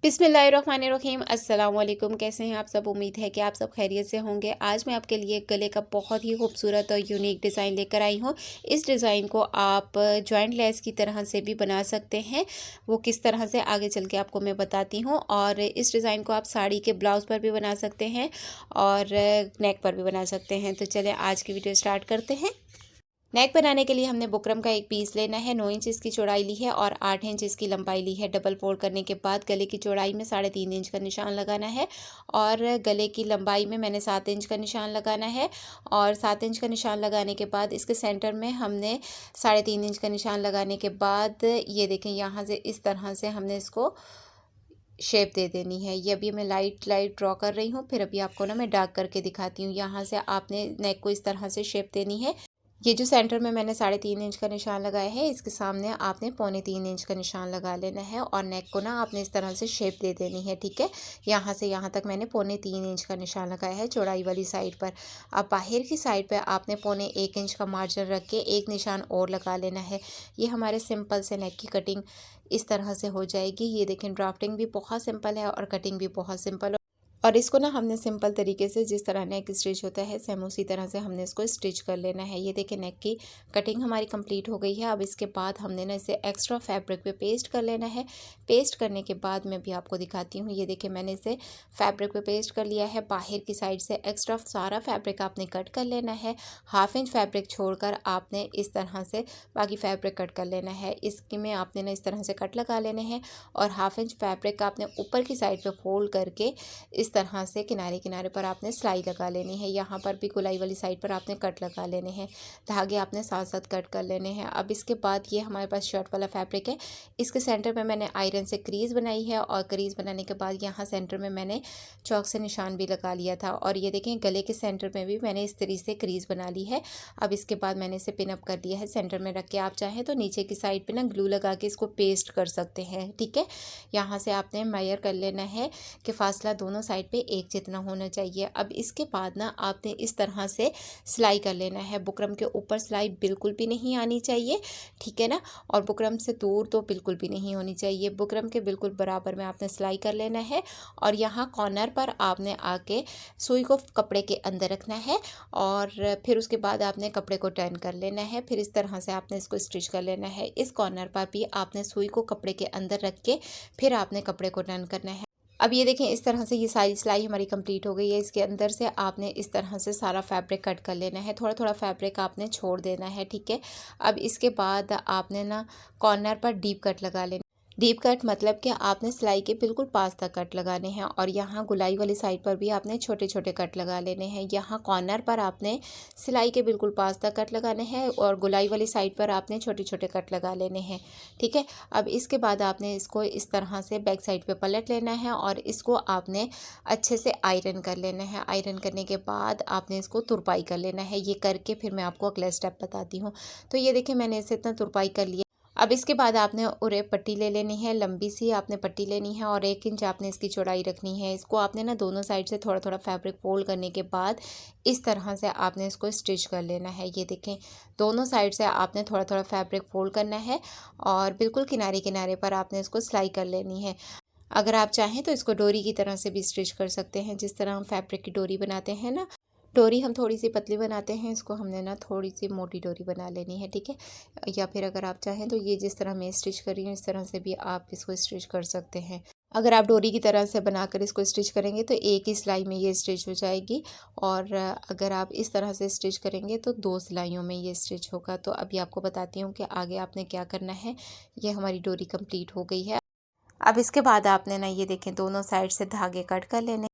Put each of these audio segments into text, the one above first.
बिस्मिल्लाहिर्रहमानिर्रहीम अस्सलाम वालेकुम। कैसे हैं आप सब? उम्मीद है कि आप सब खैरियत से होंगे। आज मैं आपके लिए गले का बहुत ही खूबसूरत और यूनिक डिज़ाइन लेकर आई हूँ। इस डिज़ाइन को आप जॉइंट लेस की तरह से भी बना सकते हैं। वो किस तरह से आगे चल के आपको मैं बताती हूँ। और इस डिज़ाइन को आप साड़ी के ब्लाउज़ पर भी बना सकते हैं और नेक पर भी बना सकते हैं। तो चलिए आज की वीडियो स्टार्ट करते हैं। नेक बनाने के लिए हमने बुकरम का एक पीस लेना है। 9 इंच इसकी चौड़ाई ली है और 8 इंच इसकी लंबाई ली है। डबल फोल्ड करने के बाद गले की चौड़ाई में 3.5 इंच का निशान लगाना है और गले की लंबाई में मैंने 7 इंच का निशान लगाना है। और 7 इंच का निशान लगाने के बाद इसके सेंटर में हमने 3.5 इंच का निशान लगाने के बाद ये देखें, यहाँ से इस तरह से हमने इसको शेप दे देनी है। ये अभी मैं लाइट ड्रॉ कर रही हूँ, फिर अभी आपको ना मैं डार्क करके दिखाती हूँ। यहाँ से आपने नेक को इस तरह से शेप देनी है। ये जो सेंटर में मैंने 3.5 इंच का निशान लगाया है, इसके सामने आपने 3.25 इंच का निशान लगा लेना है और नेक को ना आपने इस तरह से शेप दे देनी है। ठीक है, यहाँ से यहाँ तक मैंने 3.25 इंच का निशान लगाया है चौड़ाई वाली साइड पर। अब बाहर की साइड पर आपने 1.25 इंच का मार्जिन रख के एक निशान और लगा लेना है। ये हमारे सिंपल से नेक की कटिंग इस तरह से हो जाएगी। ये देखें, ड्राफ्टिंग भी बहुत सिंपल है और कटिंग भी बहुत सिंपल। और इसको ना हमने सिंपल तरीके से जिस तरह नेक स्टिच होता है सेम उसी तरह से हमने इसको स्टिच कर लेना है। ये देखिए, नेक की कटिंग हमारी कंप्लीट हो गई है। अब इसके बाद हमने ना इसे एक्स्ट्रा फैब्रिक पे पेस्ट कर लेना है। पेस्ट करने के बाद मैं भी आपको दिखाती हूँ। ये देखिए, मैंने इसे फैब्रिक पे पेस्ट कर लिया है। बाहर की साइड से एक्स्ट्रा सारा फैब्रिक आपने कट कर लेना है। 1/2 इंच फैब्रिक छोड़कर आपने इस तरह से बाकी फैब्रिक कट कर लेना है। इसके में आपने ना इस तरह से कट लगा लेने हैं और 1/2 इंच फैब्रिक आपने ऊपर की साइड पर फोल्ड करके इस तरह से किनारे किनारे पर आपने सिलाई लगा लेनी है। यहाँ पर भी गोलाई वाली साइड पर आपने कट लगा लेने हैं। धागे आपने साथ साथ कट कर लेने हैं। अब इसके बाद ये हमारे पास शर्ट वाला फैब्रिक है। इसके सेंटर में मैंने आयरन से क्रीज बनाई है और क्रीज बनाने के बाद यहाँ सेंटर में मैंने चौक से निशान भी लगा लिया था। और ये देखें, गले के सेंटर में भी मैंने इस तरीके से क्रीज बना ली है। अब इसके बाद मैंने इसे पिन अप कर लिया है। सेंटर में रख के आप चाहें तो नीचे की साइड पर ना ग्लू लगा के इसको पेस्ट कर सकते हैं। ठीक है, यहाँ से आपने मेजर कर लेना है कि फासला दोनों साइड पे एक जितना होना चाहिए। अब इसके बाद ना आपने इस तरह से सिलाई कर लेना है। बुकरम के ऊपर सिलाई बिल्कुल भी नहीं आनी चाहिए, ठीक है ना। और बुकरम से दूर तो बिल्कुल भी नहीं होनी चाहिए। बुकरम के बिल्कुल बराबर में आपने सिलाई कर लेना है और यहाँ कॉर्नर पर आपने आके सुई को कपड़े के अंदर रखना है और फिर उसके बाद आपने कपड़े को टर्न कर लेना है। फिर इस तरह से आपने इसको स्टिच कर लेना है। इस कॉर्नर पर भी आपने सुई को कपड़े के अंदर रख के फिर आपने कपड़े को टर्न करना है। अब ये देखें, इस तरह से ये सारी सिलाई हमारी कंप्लीट हो गई है। इसके अंदर से आपने इस तरह से सारा फैब्रिक कट कर लेना है। थोड़ा थोड़ा फैब्रिक आपने छोड़ देना है। ठीक है, अब इसके बाद आपने ना कॉर्नर पर डीप कट लगा लेना। डीप कट मतलब कि आपने सिलाई के बिल्कुल पास तक कट लगाने हैं और यहाँ गुलाई वाली साइड पर भी आपने छोटे छोटे कट लगा लेने हैं। यहाँ कॉर्नर पर आपने सिलाई के बिल्कुल पास तक कट लगाने हैं और गुलाई वाली साइड पर आपने छोटे छोटे कट लगा लेने हैं। ठीक है, अब इसके बाद आपने इसको इस तरह से बैक साइड पे पलट लेना है और इसको आपने अच्छे से आयरन कर लेना है। आयरन करने के बाद आपने इसको तुरपाई कर लेना है। ये करके फिर मैं आपको अगला स्टेप बताती हूँ। तो ये देखिए, मैंने इसे इतना तुरपाई कर लिया। अब इसके बाद आपने उरे पट्टी ले लेनी है, लंबी सी आपने पट्टी लेनी है और 1 इंच आपने इसकी चौड़ाई रखनी है। इसको आपने ना दोनों साइड से थोड़ा थोड़ा फैब्रिक फोल्ड करने के बाद इस तरह से आपने इसको स्टिच कर लेना है। ये देखें, दोनों साइड से आपने थोड़ा थोड़ा फैब्रिक फोल्ड करना है और बिल्कुल किनारे किनारे पर आपने इसको सिलाई कर लेनी है। अगर आप चाहें तो इसको डोरी की तरह से भी स्टिच कर सकते हैं, जिस तरह हम फैब्रिक की डोरी बनाते हैं ना। डोरी हम थोड़ी सी पतली बनाते हैं, इसको हमने ना थोड़ी सी मोटी डोरी बना लेनी है। ठीक है, या फिर अगर आप चाहें तो ये जिस तरह मैं स्टिच कर रही हूँ इस तरह से भी आप इसको स्टिच कर सकते हैं। अगर आप डोरी की तरह से बनाकर इसको स्टिच करेंगे तो एक ही सिलाई में ये स्टिच हो जाएगी और अगर आप इस तरह से स्टिच करेंगे तो 2 सिलाइयों में ये स्टिच होगा। तो अभी आपको बताती हूँ कि आगे आपने क्या करना है। ये हमारी डोरी कंप्लीट हो गई है। अब इसके बाद आपने ना ये देखें, दोनों साइड से धागे कट कर लेने।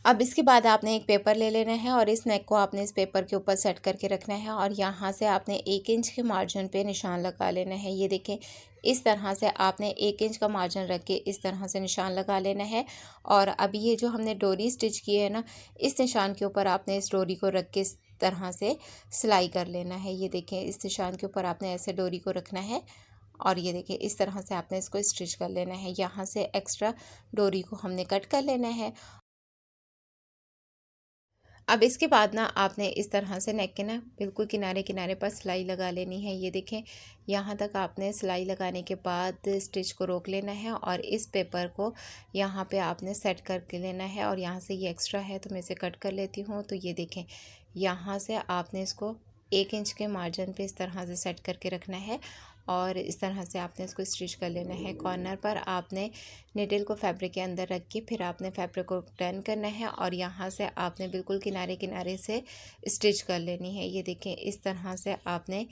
अब इसके बाद आपने एक पेपर ले लेना है और इस नेक को आपने इस पेपर के ऊपर सेट करके रखना है और यहाँ से आपने 1 इंच के मार्जिन पे निशान लगा लेना है। ये देखें, इस तरह से आपने 1 इंच का मार्जिन रख के इस तरह से निशान लगा लेना है। और अब ये जो हमने डोरी स्टिच की है ना, इस निशान के ऊपर आपने इस डोरी को रख के इस तरह से सिलाई कर लेना है। ये देखें, इस निशान के ऊपर आपने ऐसे डोरी को रखना है और ये देखिए इस तरह से आपने इसको स्टिच कर लेना है। यहाँ से एक्स्ट्रा डोरी को हमने कट कर लेना है। अब इसके बाद ना आपने इस तरह से नेक के ना बिल्कुल किनारे किनारे पर सिलाई लगा लेनी है। ये देखें, यहाँ तक आपने सिलाई लगाने के बाद स्टिच को रोक लेना है और इस पेपर को यहाँ पे आपने सेट करके लेना है। और यहाँ से ये एक्स्ट्रा है तो मैं इसे कट कर लेती हूँ। तो ये देखें, यहाँ से आपने इसको 1 इंच के मार्जिन पे इस तरह से सेट करके रखना है और इस तरह से आपने इसको स्टिच कर लेना है। कॉर्नर पर आपने निडल को फैब्रिक के अंदर रख के फिर आपने फैब्रिक को टर्न करना है और यहाँ से आपने बिल्कुल किनारे किनारे से स्टिच कर लेनी है। ये देखें, इस तरह से आपने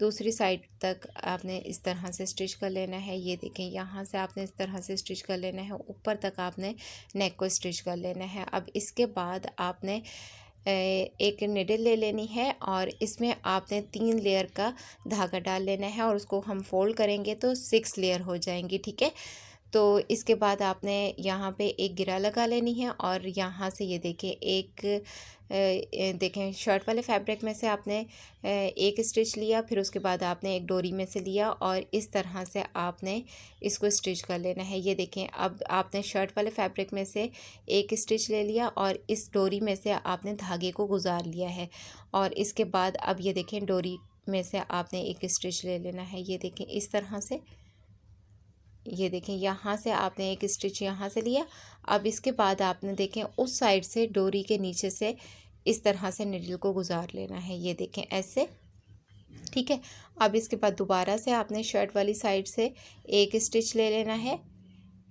दूसरी साइड तक आपने इस तरह से स्टिच कर लेना है। ये देखें, यहाँ से आपने इस तरह से स्टिच कर लेना है, ऊपर तक आपने नेक को स्टिच कर लेना है। अब इसके बाद आपने एक निडल ले लेनी है और इसमें आपने 3 लेयर का धागा डाल लेना है और उसको हम फोल्ड करेंगे तो 6 लेयर हो जाएंगी। ठीक है, तो इसके बाद आपने यहाँ पे एक गिरा लगा लेनी है और यहाँ से ये देखें, देखें शर्ट वाले फैब्रिक में से आपने एक स्टिच लिया, फिर उसके बाद आपने एक डोरी में से लिया और इस तरह से आपने इसको स्टिच कर लेना है। ये देखें, अब आपने शर्ट वाले फैब्रिक में से एक स्टिच ले लिया और इस डोरी में से आपने धागे को गुजार लिया है और इसके बाद अब ये देखें, डोरी में से आपने एक स्टिच ले लेना है। ये देखें, इस तरह से, ये देखें, यहाँ से आपने एक स्टिच यहाँ से लिया। अब इसके बाद आपने देखें उस साइड से डोरी के नीचे से इस तरह से निडल को गुजार लेना है। ये देखें ऐसे, ठीक है। अब इसके बाद दोबारा से आपने शर्ट वाली साइड से एक स्टिच ले लेना है।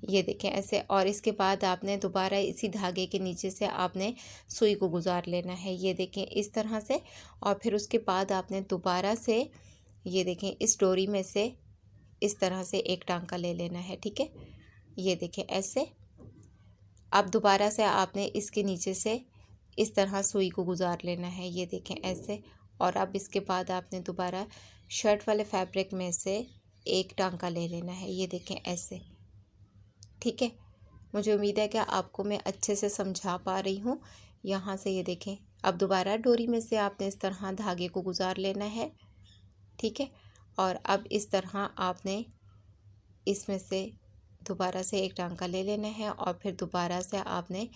ये देखें ऐसे, और इसके बाद आपने दोबारा इसी धागे के नीचे से आपने सुई को गुजार लेना है। ये देखें इस तरह से, और फिर उसके बाद आपने दोबारा से ये देखें इस डोरी में से इस तरह से एक टांका ले लेना है। ठीक है, ये देखें ऐसे। अब दोबारा से आपने इसके नीचे से इस तरह सुई को गुजार लेना है। ये देखें ऐसे, और अब इसके बाद आपने दोबारा शर्ट वाले फैब्रिक में से एक टांका ले लेना है। ये देखें ऐसे, ठीक है। मुझे उम्मीद है कि आपको मैं अच्छे से समझा पा रही हूँ। यहाँ से ये देखें, अब दोबारा डोरी में से आपने इस तरह धागे को गुजार लेना है। ठीक है, और अब इस तरह आपने इसमें से दोबारा से एक टांका ले लेना है और फिर दोबारा से आपने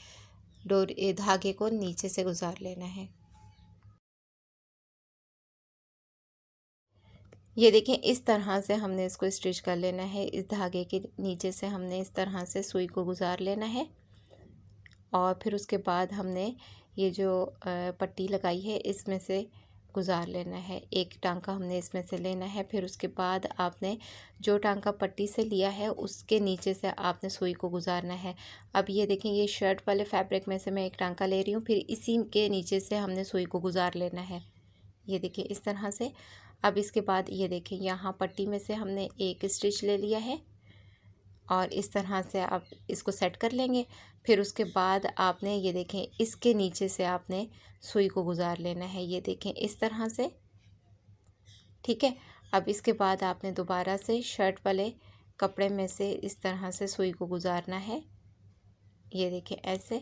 डोरी धागे को नीचे से गुजार लेना है। ये देखें, इस तरह से हमने इसको स्टिच कर लेना है। इस धागे के नीचे से हमने इस तरह से सुई को गुजार लेना है और फिर उसके बाद हमने ये जो पट्टी लगाई है इसमें से गुजार लेना है। एक टांका हमने इसमें से लेना है। फिर उसके बाद आपने जो टांका पट्टी से लिया है उसके नीचे से आपने सुई को गुजारना है। अब ये देखें, ये शर्ट वाले फैब्रिक में से मैं एक टांका ले रही हूँ, फिर इसी के नीचे से हमने सुई को गुजार लेना है। ये देखिए इस तरह से। अब इसके बाद ये देखें, यहाँ पट्टी में से हमने एक स्टिच ले लिया है और इस तरह से आप इसको सेट कर लेंगे। फिर उसके बाद आपने ये देखें, इसके नीचे से आपने सुई को गुजार लेना है। ये देखें इस तरह से, ठीक है। अब इसके बाद आपने दोबारा से शर्ट वाले कपड़े में से इस तरह से सुई को गुजारना है। ये देखें ऐसे,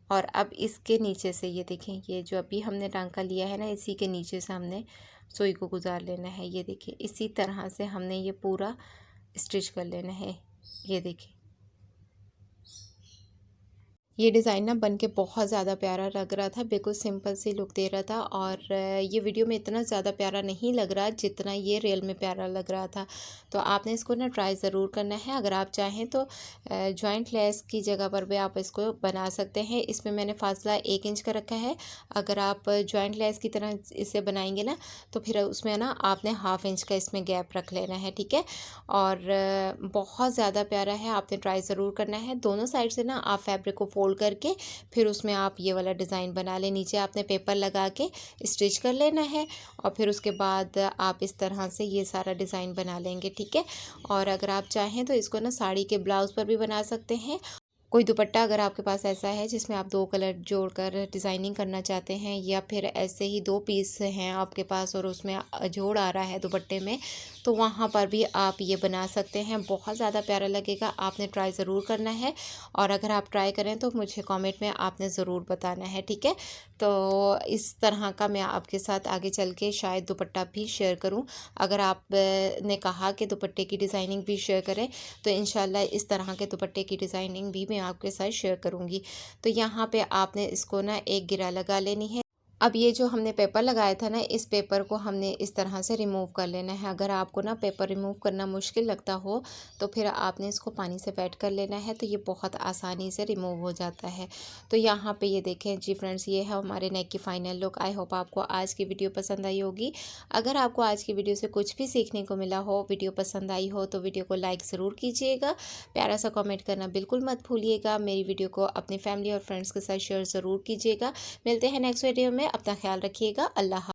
और अब इसके नीचे से ये देखें, ये जो अभी हमने टांका लिया है ना, इसी के नीचे से हमने सुई को गुजार लेना है। ये देखिए इसी तरह से हमने ये पूरा स्टिच कर लेना है। ये देखिए, ये डिज़ाइन ना बन के बहुत ज़्यादा प्यारा लग रहा था, बिल्कुल सिंपल सी लुक दे रहा था। और ये वीडियो में इतना ज़्यादा प्यारा नहीं लग रहा जितना ये रियल में प्यारा लग रहा था। तो आपने इसको ना ट्राई ज़रूर करना है। अगर आप चाहें तो जॉइंट लेस की जगह पर भी आप इसको बना सकते हैं। इसमें मैंने फासला 1 इंच का रखा है। अगर आप जॉइंट लेस की तरह इसे बनाएंगे ना तो फिर उसमें ना आपने 1/2 इंच का इसमें गैप रख लेना है, ठीक है। और बहुत ज़्यादा प्यारा है, आपने ट्राई ज़रूर करना है। दोनों साइड से ना आप फैब्रिक को फोल्ड करके फिर उसमें आप ये वाला डिज़ाइन बना लें। नीचे आपने पेपर लगा के स्टिच कर लेना है और फिर उसके बाद आप इस तरह से ये सारा डिज़ाइन बना लेंगे, ठीक है। और अगर आप चाहें तो इसको ना साड़ी के ब्लाउज़ पर भी बना सकते हैं। कोई दुपट्टा अगर आपके पास ऐसा है जिसमें आप 2 कलर जोड़कर डिज़ाइनिंग करना चाहते हैं, या फिर ऐसे ही 2 पीस हैं आपके पास और उसमें जोड़ आ रहा है दुपट्टे में, तो वहाँ पर भी आप ये बना सकते हैं। बहुत ज़्यादा प्यारा लगेगा, आपने ट्राई ज़रूर करना है। और अगर आप ट्राई करें तो मुझे कमेंट में आपने ज़रूर बताना है, ठीक है। तो इस तरह का मैं आपके साथ आगे चल के शायद दुपट्टा भी शेयर करूं। अगर आप ने कहा कि दुपट्टे की डिज़ाइनिंग भी शेयर करें तो इंशाल्लाह इस तरह के दुपट्टे की डिज़ाइनिंग भी मैं मैं आपके साथ शेयर करूँगी। तो यहाँ पे आपने इसको ना एक गिरा लगा लेनी है। अब ये जो हमने पेपर लगाया था ना, इस पेपर को हमने इस तरह से रिमूव कर लेना है। अगर आपको ना पेपर रिमूव करना मुश्किल लगता हो तो फिर आपने इसको पानी से वेट कर लेना है, तो ये बहुत आसानी से रिमूव हो जाता है। तो यहाँ पे ये देखें जी फ्रेंड्स, ये है हमारे नेक की फाइनल लुक। आई होप आपको आज की वीडियो पसंद आई होगी। अगर आपको आज की वीडियो से कुछ भी सीखने को मिला हो, वीडियो पसंद आई हो, तो वीडियो को लाइक ज़रूर कीजिएगा। प्यारा सा कॉमेंट करना बिल्कुल मत भूलिएगा। मेरी वीडियो को अपनी फैमिली और फ्रेंड्स के साथ शेयर ज़रूर कीजिएगा। मिलते हैं नेक्स्ट वीडियो में। अपना ख्याल रखिएगा। अल्लाह।